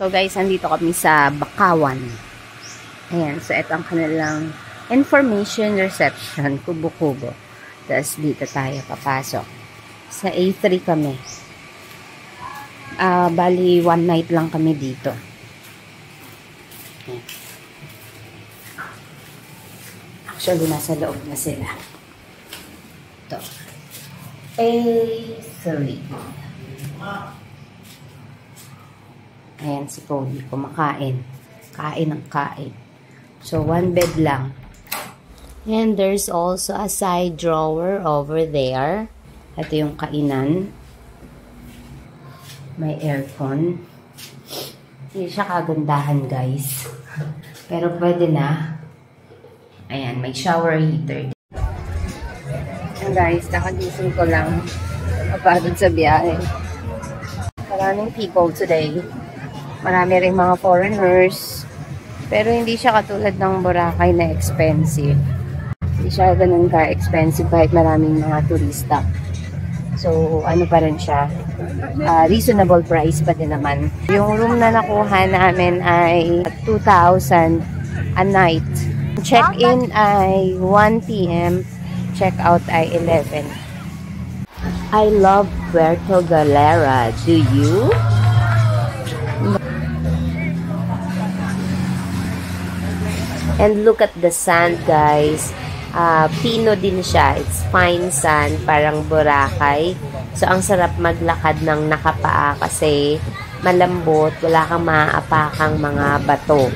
So guys, andito kami sa Bakawan. Ayan, so ito ang kanilang information reception, kubo-kubo. Tapos dito tayo papasok. Sa A3 kami. Bali, one night lang kami dito. Ayan. Actually, nasa loob na sila. Ito. A3. Ayan si Cody, kumakain. Kain ng kain. So, one bed lang. And there's also a side drawer over there. Ito yung kainan. May aircon. Hindi siya kagandahan, guys. Pero pwede na. Ayan, may shower heater. And guys, nakagising ko lang. Mapagod sa biyahe. Maraming people today. Marami rin mga foreigners. Pero hindi siya katulad ng Boracay na expensive. Hindi siya ganun ka-expensive kahit maraming mga turista. So, ano pa rin siya? Reasonable price pa din naman. Yung room na nakuha namin ay 2,000 a night. Check-in ay 1 p.m. Check-out ay 11. I love Puerto Galera. Do you? And look at the sand, guys. Pino din siya. It's fine sand, parang Boracay. So, ang sarap maglakad ng nakapaa kasi malambot, wala kang maaapakang mga bato.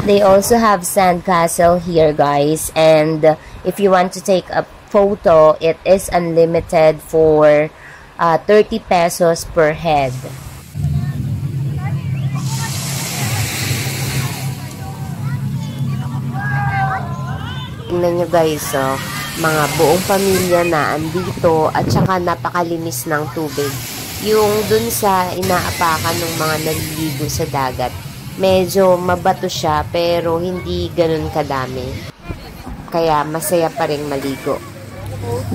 They also have sand castle here, guys. And if you want to take a photo, it is unlimited for 30 pesos per head. Tingnan nyo guys, mga buong pamilya na andito at saka napakalinis ng tubig. Yung dun sa inaapakan ng mga naliligo sa dagat, medyo mabato siya pero hindi ganun kadami. Kaya masaya pa rin maligo.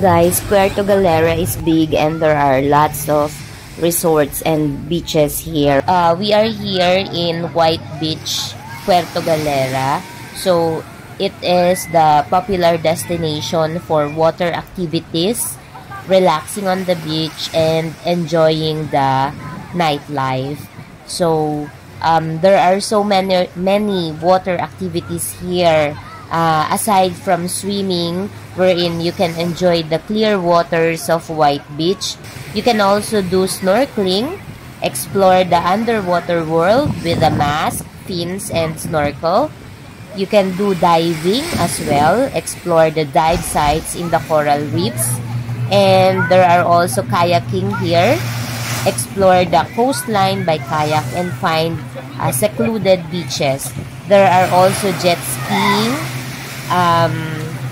Guys, Puerto Galera is big and there are lots of resorts and beaches here. We are here in White Beach, Puerto Galera. So, it is the popular destination for water activities, relaxing on the beach, and enjoying the nightlife. So, there are so many water activities here. Aside from swimming, wherein you can enjoy the clear waters of White Beach, you can also do snorkeling, explore the underwater world with a mask, fins, and snorkel. You can do diving as well, explore the dive sites in the coral reefs. And there are also kayaking here. Explore the coastline by kayak and find secluded beaches. There are also jet skiing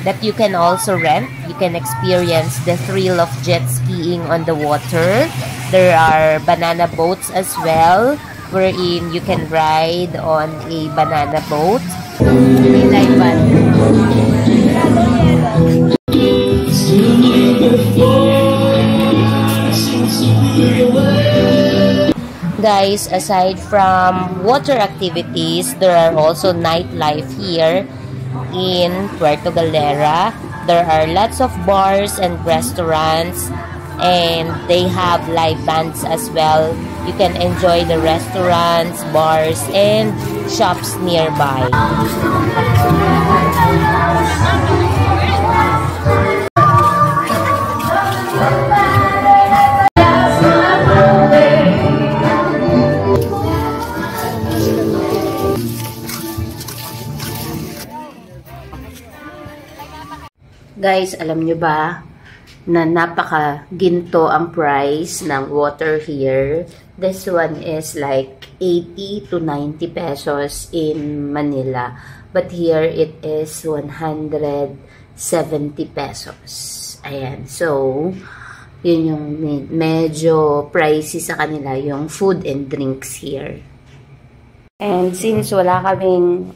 that you can also rent. You can experience the thrill of jet skiing on the water. There are banana boats as well, wherein you can ride on a banana boat. Guys, aside from water activities, there are also nightlife here in Puerto Galera. There are lots of bars and restaurants, and they have live bands as well. You can enjoy the restaurants, bars, and shops nearby. Guys, alam nyo ba na napaka-ginto ang price ng water here? This one is like 80 to 90 pesos in Manila. But here it is 170 pesos. Ayan. So, yun yung medyo pricey sa kanila, yung food and drinks here. And since wala kaming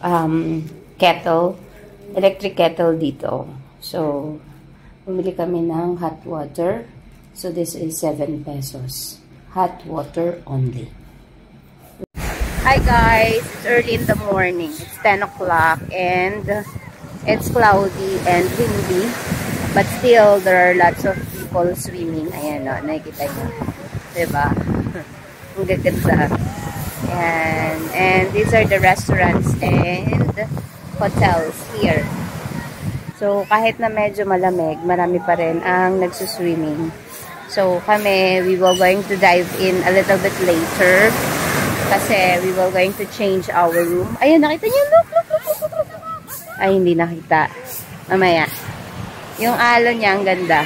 electric kettle dito, so, bumili kami ng hot water. So, this is 7 pesos. Hot water only. guys, it's early in the morning. It's 10 o'clock and it's cloudy and windy. But still, there are lots of people swimming. Ayan o, nakikita nyo. Diba? Ang gaganda. And these are the restaurants and hotels here. So, kahit na medyo malamig, marami pa rin ang nagsuswimming. So, kami, we were going to dive in a little bit later. Kasi we were going to change our room. Ayun, nakita niyo? Look, look, look, look, look. Ay, hindi nakita. Mamaya. Yung alon niya, ang ganda.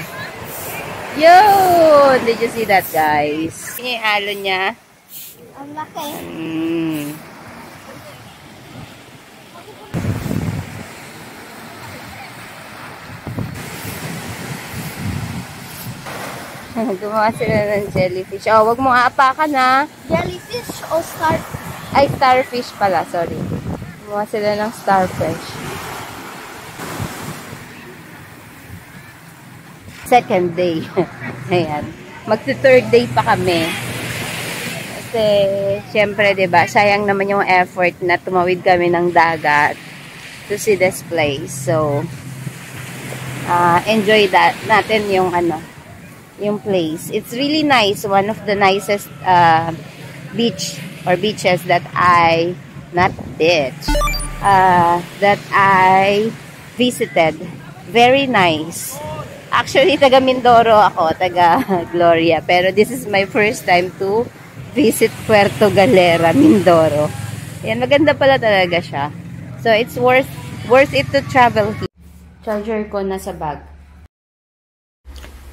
Yun! Did you see that, guys? Yung alon niya. Ang laki. Gumawa sila ng jellyfish. Oh, wag mo aapakan ha. Jellyfish o star? Ay, starfish pala. Sorry. Gumawa sila ng starfish. Second day. Ayan. Magti-third day pa kami. Kasi, syempre, diba, sayang naman yung effort na tumawid kami ng dagat to see this place. So, enjoy that natin yung yung place. It's really nice. One of the nicest beaches that that I visited. Very nice. Actually, taga Mindoro ako, taga Gloria. Pero this is my first time to visit Puerto Galera, Mindoro. Yan, maganda pala talaga siya. So, it's worth it to travel here. Charger ko nasa bag.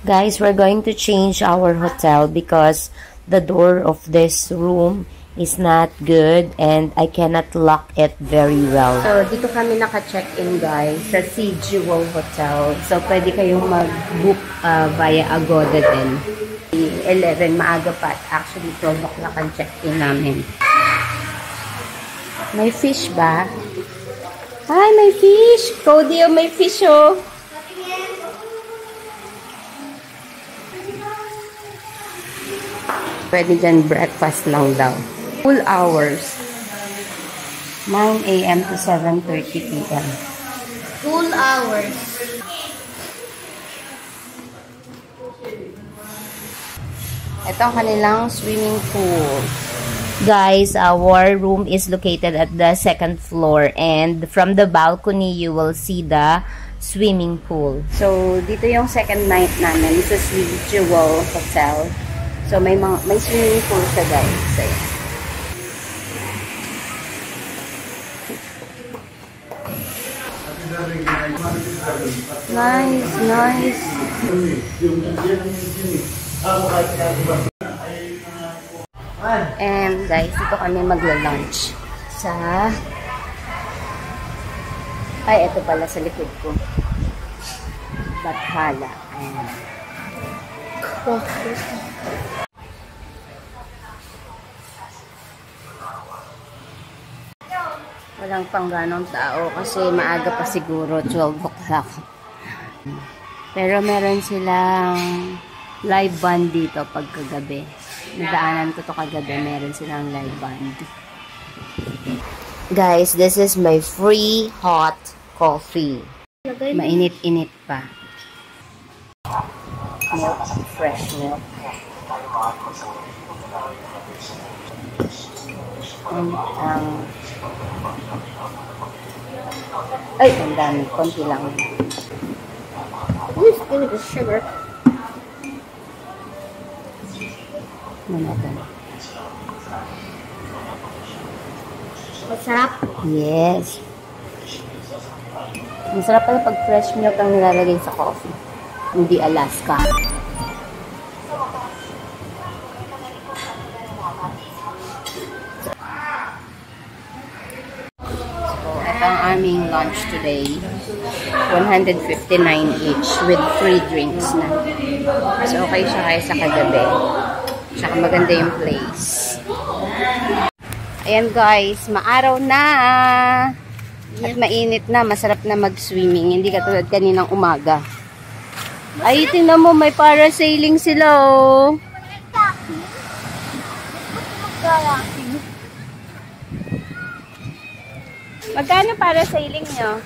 Guys, we're going to change our hotel because the door of this room is not good and I cannot lock it very well. So, dito kami naka-check-in, guys, sa Sea Jewel Hotel. So, pwede kayong mag-book via Agoda din. 11, maaga pa. Actually, 12 o'clock ang check-in namin. May fish ba? Hi, may fish! Cody, oh, may fish, oh! Pwede dyan breakfast lang daw. Full hours. 9 a.m. to 7:30 p.m. Full hours. Ito ang kanilang swimming pool. Guys, our room is located at the second floor and from the balcony you will see the swimming pool. So, dito yung second night namin sa Sea Jewel Hotel. So, may swimming pool siya, guys. So, nice, nice. And, guys, dito kami magla-lunch sa... Ay, ito pala sa likod ko. Bathala. Ayan. Walang pang ganong tao kasi maaga pa siguro, 12 o'clock. Pero meron silang live band dito pagkagabi. Nadaanan ko to kagabi, meron silang live band. Guys, this is my free hot coffee. Mainit-init pa. Milk, fresh milk. Ay, ang dami. Konti lang. Who's gonna the sugar? Masarap? Yes. Masarap pala pag fresh milk ang nilalagay sa coffee. Hindi Alaska. Ang aming lunch today, 159 each with free drinks na. So, okay siya kaya sa kagabi. Tsaka maganda yung place. Ayan guys, maaraw na. At mainit na, masarap na mag-swimming. Hindi katulad kaninang umaga. Ay, tingnan mo, may parasailing sila oh. Magkano para sailing nyo?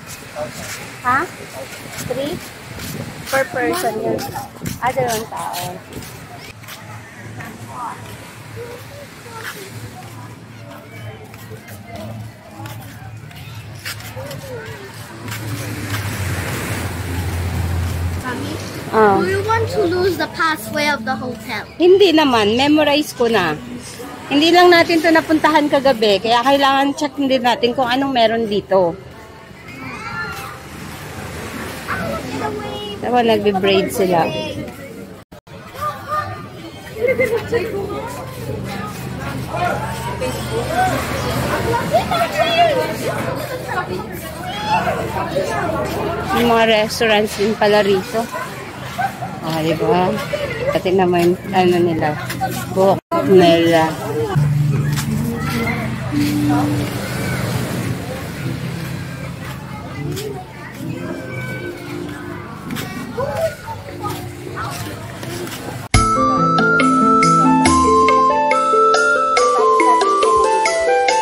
Ha? 3? Per person yun. Dalawang tao. Do you want to lose the password of the hotel? Hindi naman. Memorize ko na. Hindi lang natin to napuntahan kagabi. Kaya kailangan check din natin kung anong meron dito. Diba, nagbe-braid sila. May mga restaurants din pala rito. Diba? Pati naman, ano nila, buhok nila.